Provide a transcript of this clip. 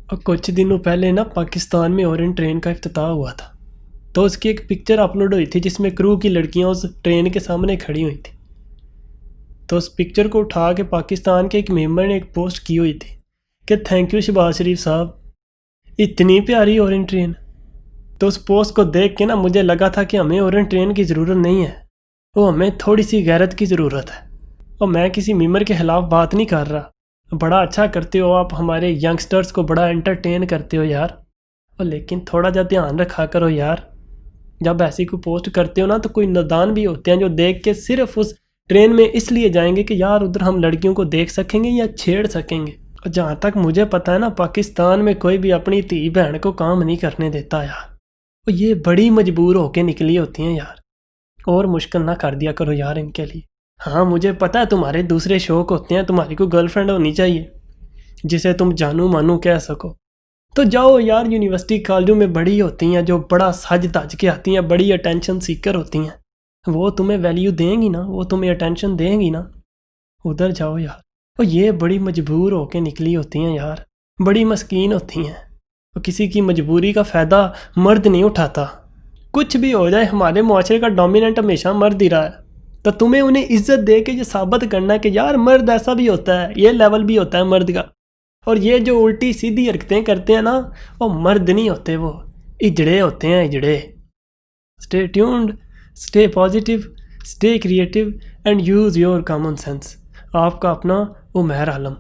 और कुछ दिनों पहले ना पाकिस्तान में ओरेंट ट्रेन का इफ्तिताह हुआ था, तो उसकी एक पिक्चर अपलोड हुई थी जिसमें क्रू की लड़कियां उस ट्रेन के सामने खड़ी हुई थी। तो उस पिक्चर को उठा के पाकिस्तान के एक मेंबर ने एक पोस्ट की हुई थी कि थैंक यू शहबाज शरीफ साहब, इतनी प्यारी ओरेंट ट्रेन। तो उस पोस्ट को देख के ना मुझे लगा था कि हमें ओरेंट ट्रेन की ज़रूरत नहीं है, वो हमें थोड़ी सी गैरत की ज़रूरत है। और मैं किसी मेंबर के ख़िलाफ़ बात नहीं कर रहा, बड़ा अच्छा करते हो आप, हमारे यंगस्टर्स को बड़ा एंटरटेन करते हो यार। और लेकिन थोड़ा जा ध्यान रखा करो यार, जब ऐसी कोई पोस्ट करते हो ना तो कोई नादान भी होते हैं जो देख के सिर्फ उस ट्रेन में इसलिए जाएंगे कि यार उधर हम लड़कियों को देख सकेंगे या छेड़ सकेंगे। और जहाँ तक मुझे पता है ना, पाकिस्तान में कोई भी अपनी धी बहन को काम नहीं करने देता यार। और ये बड़ी मजबूर होके निकली होती हैं यार, और मुश्किल ना कर दिया करो यार इनके लिए। हाँ मुझे पता है तुम्हारे दूसरे शौक होते हैं, तुम्हारी कोई गर्लफ्रेंड होनी चाहिए जिसे तुम जानू मानू कह सको, तो जाओ यार, यूनिवर्सिटी कॉलेजों में बड़ी होती हैं जो बड़ा सज धज के आती हैं, बड़ी अटेंशन सीकर होती हैं, वो तुम्हें वैल्यू देंगी ना, वो तुम्हें अटेंशन देंगी ना, उधर जाओ यार। और ये बड़ी मजबूर होके निकली होती हैं यार, बड़ी मस्कीन होती हैं। और किसी की मजबूरी का फ़ायदा मर्द नहीं उठाता। कुछ भी हो जाए, हमारे मुआशरे का डोमिनेंट हमेशा मर्द ही रहा है, तो तुम्हें उन्हें इज्जत दे के ये साबित करना है कि यार मर्द ऐसा भी होता है, ये लेवल भी होता है मर्द का। और ये जो उल्टी सीधी हरकतें करते हैं ना, वो मर्द नहीं होते, वो इजड़े होते हैं, इजड़े। Stay tuned, stay positive, stay creative and use your common sense. आपका अपना उमैर आलम।